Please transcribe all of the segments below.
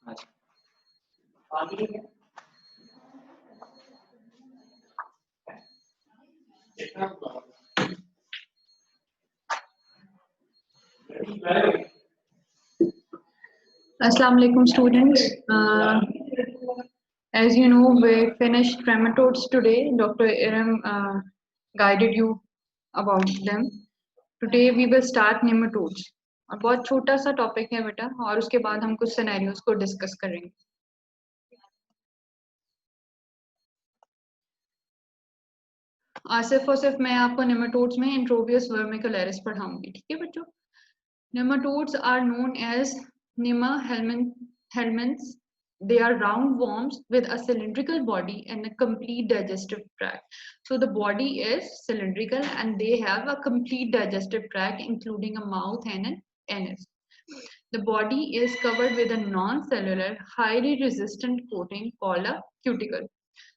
Assalamu alaikum students. As you know, we finished trematodes today. Dr. Iram guided you about them. Today we will start nematodes. और बहुत छोटा सा topic है बेटा और उसके बाद हम कुछ सिनेरियोस को डिस्कस करेंगे. सिर्फ और सिर्फ मैं आपको नेमाटोड्स में एंट्रोबियस वर्मिकुलरिस पढ़ाऊंगी. ठीक है बच्चों. Nematodes are known as Nema helminths. They are round worms with a cylindrical body and a complete digestive tract. So the body is cylindrical and they have a complete digestive tract including a mouth and an anus. The body is covered with a non-cellular, highly resistant coating called a cuticle.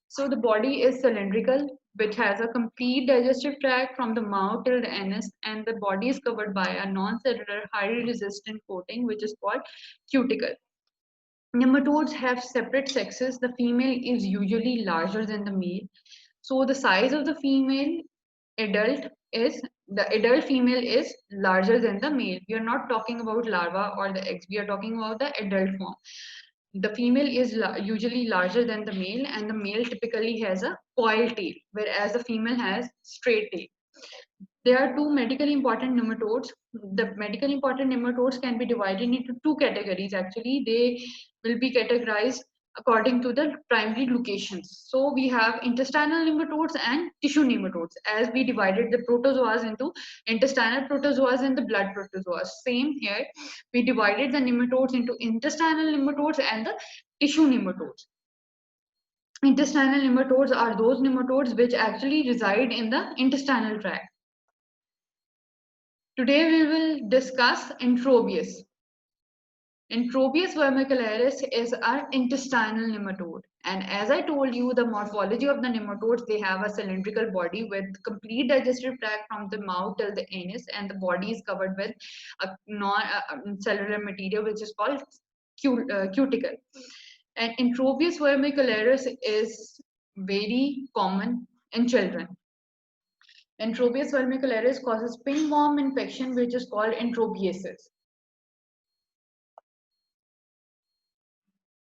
So the body is cylindrical, which has a complete digestive tract from the mouth till the anus, and the body is covered by a non-cellular, highly resistant coating, which is called cuticle. Nematodes have separate sexes. The female is usually larger than the male. So the size of the female adult is the adult female is larger than the male. We are not talking about larva or the eggs. We are talking about the adult form. The female is usually larger than the male, and the male typically has a coiled tail, whereas the female has straight tail. There are two medically important nematodes. The medically important nematodes can be divided into two categories. Actually, they will be categorized according to the primary locations. So we have intestinal nematodes and tissue nematodes, as we divided the protozoas into intestinal protozoas and the blood protozoas. Same here, we divided the nematodes into intestinal nematodes and the tissue nematodes. Intestinal nematodes are those nematodes which actually reside in the intestinal tract. Today we will discuss Entrobius. Entrobius vermicularis is an intestinal nematode, and as I told you, the morphology of the nematodes, they have a cylindrical body with complete digestive tract from the mouth till the anus, and the body is covered with a non-cellular material which is called cuticle. And Entrobius vermicularis is very common in children. Entrobius vermicularis causes pinworm infection, which is called entrobiasis.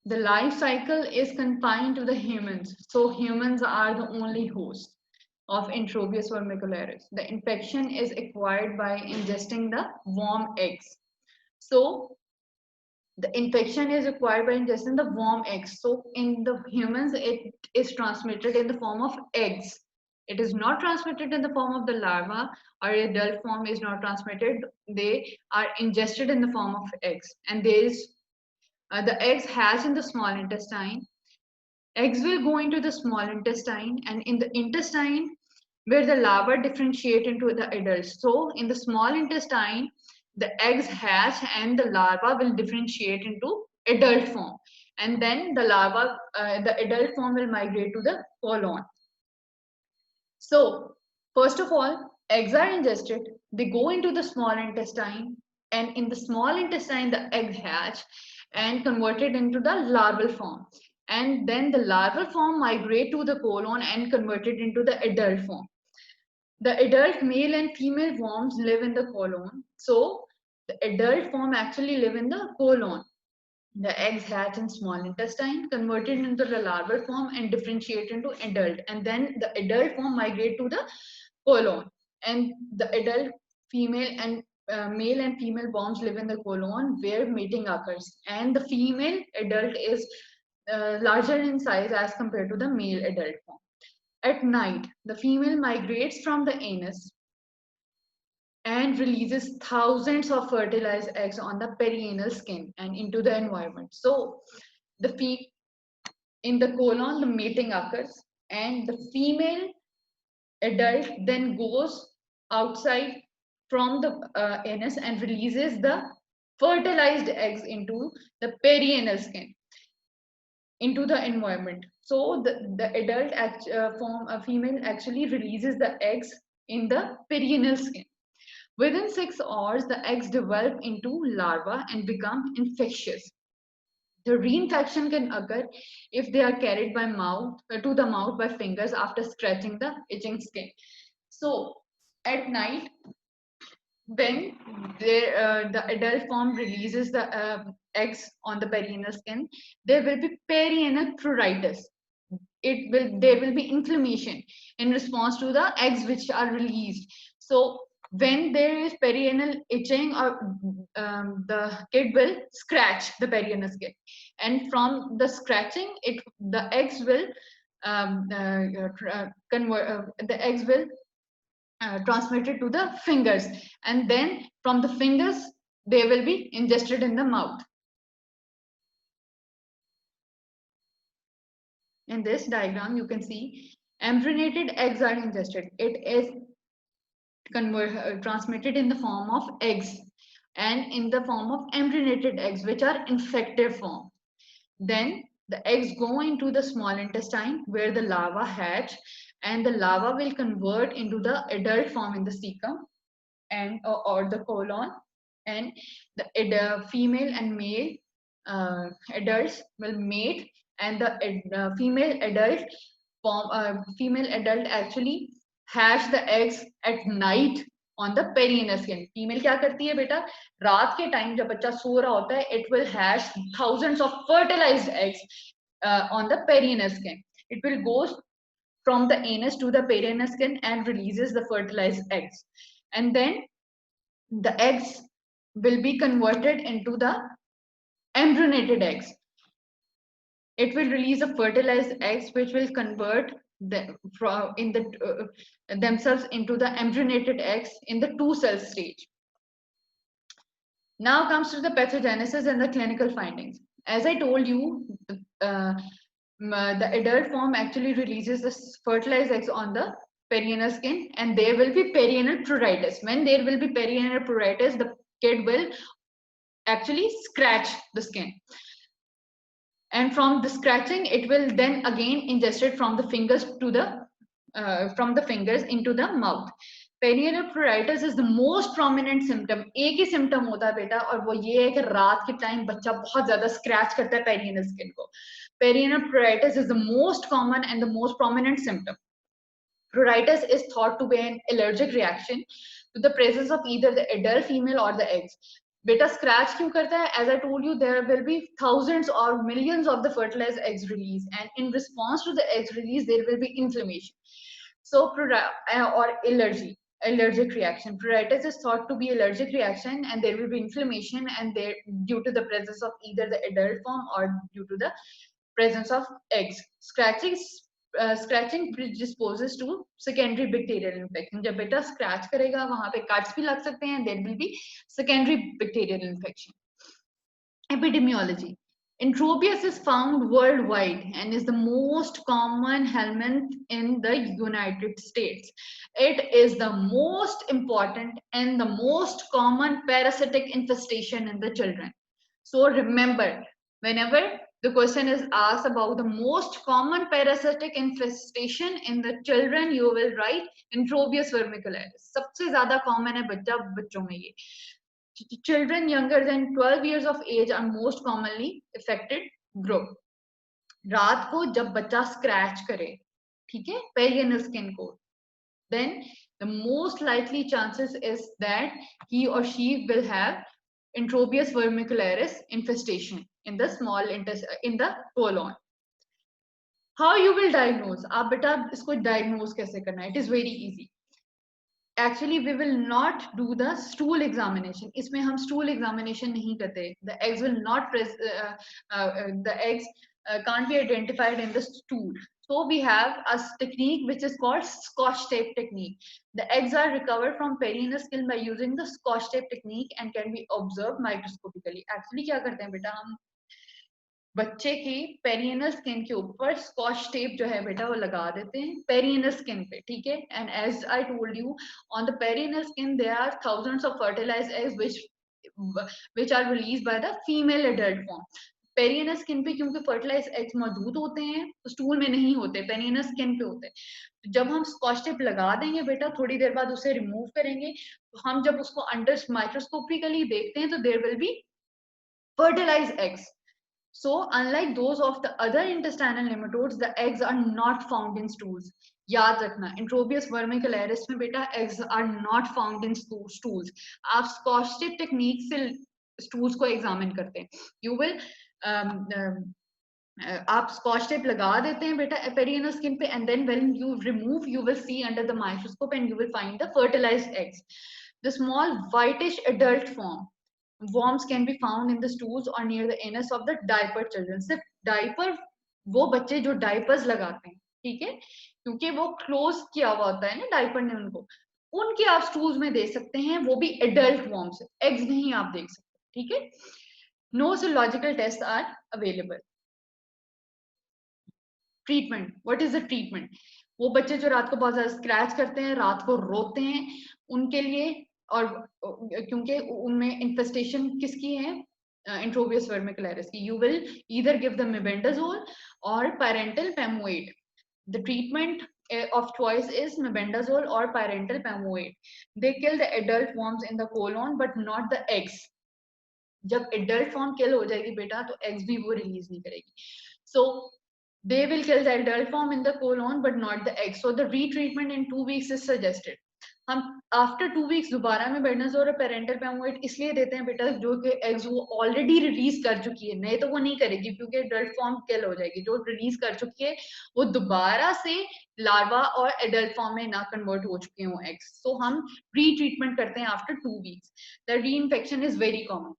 The life cycle is confined to the humans, so humans are the only host of Entrobius vermicularis. The infection is acquired by ingesting the worm eggs. So the infection is acquired by ingesting the worm eggs. So in the humans, it is transmitted in the form of eggs. It is not transmitted in the form of the larva, or adult form is not transmitted. They are ingested in the form of eggs, and there is the eggs hatch in the small intestine. Eggs will go into the small intestine, and in the intestine where the larvae differentiate into the adults. So in the small intestine, the eggs hatch and the larva will differentiate into adult form. And then the larva, the adult form will migrate to the colon. So first of all, eggs are ingested, they go into the small intestine, and in the small intestine, the egg hatch and converted into the larval form. And then the larval form migrate to the colon and converted into the adult form. The adult male and female worms live in the colon. So the adult form actually live in the colon. The eggs hatch in small intestine, converted into the larval form and differentiate into adult. And then the adult form migrate to the colon. And the adult female and male and female worms live in the colon where mating occurs. And the female adult is larger in size as compared to the male adult form. At night, the female migrates from the anus and releases thousands of fertilized eggs on the perianal skin and into the environment. So in the colon, the mating occurs, and the female adult then goes outside from the anus and releases the fertilized eggs into the perianal skin, into the environment. So the adult female actually releases the eggs in the perianal skin. Within 6 hours, the eggs develop into larvae and become infectious. The reinfection can occur if they are carried by mouth to the mouth by fingers after scratching the itching skin. So at night, when the adult form releases the eggs on the perianal skin, there will be perianal pruritus. There will be inflammation in response to the eggs which are released. So when there is perianal itching, or the kid will scratch the perianal skin, and from the scratching, the eggs will the eggs will transmitted to the fingers, and then from the fingers they will be ingested in the mouth. In this diagram you can see embryonated eggs are ingested. It is transmitted in the form of eggs and in the form of embryonated eggs, which are infective form. Then the eggs go into the small intestine where the larva hatch, and the larva will convert into the adult form in the cecum and or the colon, and the female and male adults will mate, and the female adult actually hatch the eggs at night on the perianal skin. Female क्या करती है बेटा, रात के time जब बच्चा सो रहा होता है, it will hatch thousands of fertilized eggs on the perianal skin. It will go from the anus to the perianal skin and releases the fertilized eggs, and then the eggs will be converted into the embryonated eggs. It will release the fertilized eggs, which will convert themselves into the embryonated eggs in the two-cell stage. Now comes to the pathogenesis and the clinical findings. As I told you, the adult form actually releases the fertilized eggs on the perianal skin, and there will be perianal pruritus. When there will be perianal pruritus, the kid will actually scratch the skin, and from the scratching it will then again ingested from the fingers to the from the fingers into the mouth. Perianal pruritus is the most prominent symptom. एक ही symptom होता है बेटा, और वो ये है कि रात के टाइम बच्चा बहुत ज्यादा scratch करता है perianal skin को. Perianal pruritus is the most common and the most prominent symptom. Pruritus is thought to be an allergic reaction to the presence of either the adult female or the eggs. Beta scratch क्यों करता है? As I told you, there will be thousands or millions of the fertilized eggs released, and in response to the eggs release, there will be inflammation. So, or allergic reaction. Pruritus is thought to be allergic reaction, and there will be inflammation, and there due to the presence of either the adult form or due to the presence of eggs. Scratching predisposes to secondary bacterial infection. जब बेटा scratch करेगा, वहां पे cuts भी लग सकते हैं. There will be secondary bacterial infection. Epidemiology. Entropius is found worldwide and is the most common helminth in the United States. It is the most important and the most common parasitic infestation in the children. So remember, whenever the question is asked about the most common parasitic infestation in the children, you will write Entropius vermicularis. सबसे ज़्यादा common है बच्चों में ये. Children younger than 12 years of age are most commonly affected group. रात को जब बच्चा scratch करे, ठीक है, perianal skin को, then the most likely chances is that he or she will have Entropius vermicularis infestation in the in the colon. How you will diagnose? आप बेटा इसको diagnose कैसे करना है? It is very easy. Actually, we will not do the stool examination. इसमें हम stool examination नहीं करते. The eggs will not the eggs can't be identified in the stool. So we have a technique which is called Scotch tape technique. The eggs are recovered from perianal skin by using the Scotch tape technique and can be observed microscopically. Actually क्या करते हैं बेटा, हम बच्चे की perianal skin के ऊपर scotch tape जो है बेटा वो लगा देते हैं पेरियनल स्किन पे, ठीक है. And as I told you, on the perianal skin there are thousands of fertilized eggs which are released by the female adult form. Perianal skin पे क्योंकि फर्टिलाइज एग्स मौजूद होते हैं, तो स्टूल में नहीं होते, पेरियनल स्किन पे होते हैं. तो जब हम स्कॉच टेप लगा देंगे बेटा, थोड़ी देर बाद उसे रिमूव करेंगे, तो हम जब उसको अंडर माइक्रोस्कोपिकली देखते हैं तो there will be fertilized eggs. So unlike those of the other intestinal nematodes, the eggs are not found in stools. याद रखना, इंट्रोबियस वर्मिकुलरिस में बेटा eggs are not found in stools. आप स्कॉच टेप टेक्निक से stools को एग्जामिन करते हैं. You will आप स्कॉच टेप लगा देते हैं बेटा पेरिनेल स्किन पे, and then when you remove, you will see under the microscope and you will find the fertilized eggs. The small whitish adult form worms can be found in the stools or near the anus of the diaper children. सिर्फ diaper वो बच्चे जो diapers लगाते हैं, ठीक है, क्योंकि वो क्लोज किया हुआ होता है ना डाइपर ने उनको, उनके आप स्टूल्स में दे सकते हैं, वो भी एडल्ट वर्म्स, एग्स नहीं आप देख सकते, ठीक है. No serological tests are available. Treatment, what is the treatment? वो बच्चे जो रात को बहुत ज्यादा स्क्रैच करते हैं, रात को रोते हैं, उनके लिए, और क्योंकि उनमें इन्फेस्टेशन किसकी है, इंट्रोबियस वर्मिकुलरिस की, you will either give the mebendazole or pyrantel pamoate. The treatment of choice is mebendazole or parental pamoate. They kill the adult worms in the colon but not the eggs. जब adult form kill हो जाएगी बेटा तो eggs भी वो release नहीं करेगी. So they will kill the adult form in the colon but not the egg. So the retreatment in 2 weeks is suggested. हम आफ्टर 2 weeks दोबारा में बेडनाजोल और पेरेंटल पैमोएट इसलिए देते हैं बेटा जो कि एग्स वो ऑलरेडी रिलीज कर चुकी है, नहीं तो वो नहीं करेगी क्योंकि एडल्ट फॉर्म किल हो जाएगी. जो रिलीज कर चुकी है वो दोबारा से लार्वा और एडल्ट फॉर्म में ना कन्वर्ट हो चुके हो एग्स. सो हम रीट्रीटमेंट करते हैं आफ्टर 2 weeks. द री इन्फेक्शन इज वेरी कॉमन.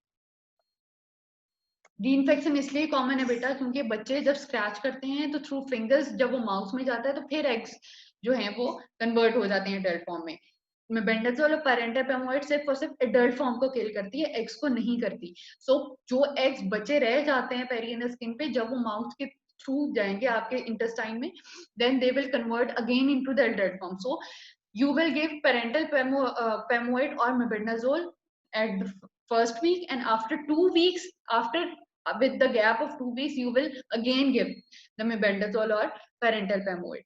री इन्फेक्शन इसलिए कॉमन है बेटा क्योंकि बच्चे जब स्क्रैच करते हैं तो थ्रू फिंगर्स जब वो माउथ में जाता है तो फिर एग्स जो हैं वो कन्वर्ट हो जाते हैं एडल्ट फॉर्म में. मेबेंडाजोल और पेरेंटल पैमोएट सिर्फ और सिर्फ एडल्ट फॉर्म को किल करती है, एग्स को नहीं करती. सो जो एग्स बचे रह जाते हैं पेरिनेल स्किन पे, जब वो माउथ के थ्रू जाएंगे आपके इंटेस्टाइन में, then they will convert again into the adult form. So you will give parental pamoate or mebendazole at the first week, and after 2 weeks, after with the gap of 2 weeks, you will again give the mebendazole or parental pamoate.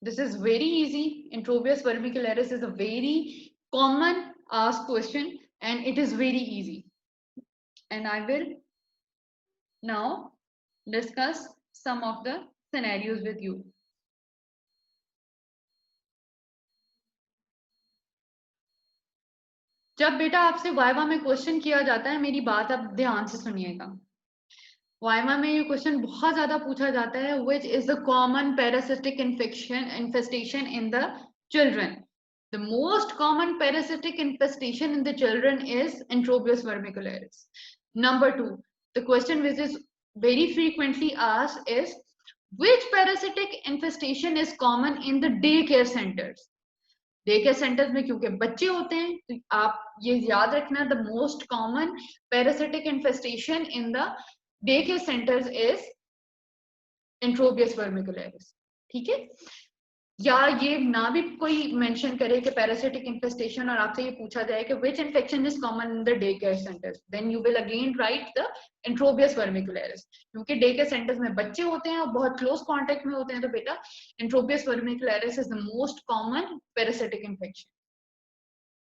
This is very easy. Introbius vermicularis is a very common asked question and it is very easy. And I will now discuss some of the scenarios with you. जब बेटा आपसे viva में question किया जाता है, मेरी बात आप ध्यान से सुनिएगा. वाइवा में ये क्वेश्चन बहुत ज्यादा पूछा जाता है, which is the common parasitic infestation in the children. The most common parasitic infestation in the children is Introbius vermicularis. Number 2, the question which is very frequently asked is, which parasitic infestation is common in the daycare centers? daycare centers में क्योंकि बच्चे होते हैं तो आप ये याद रखना, the most common parasitic infestation in the daycare centers is Introbius vermicularis. ठीक है, या ये ना भी कोई मेंशन करे कि पैरासिटिक इन्फेस्टेशन और आपसे ये पूछा जाए कि which infection is common in the daycare centers, then you will again write the Introbius vermicularis. क्योंकि daycare centers में बच्चे होते हैं और बहुत close contact में होते हैं तो बेटा Introbius vermicularis is the most common parasitic infection.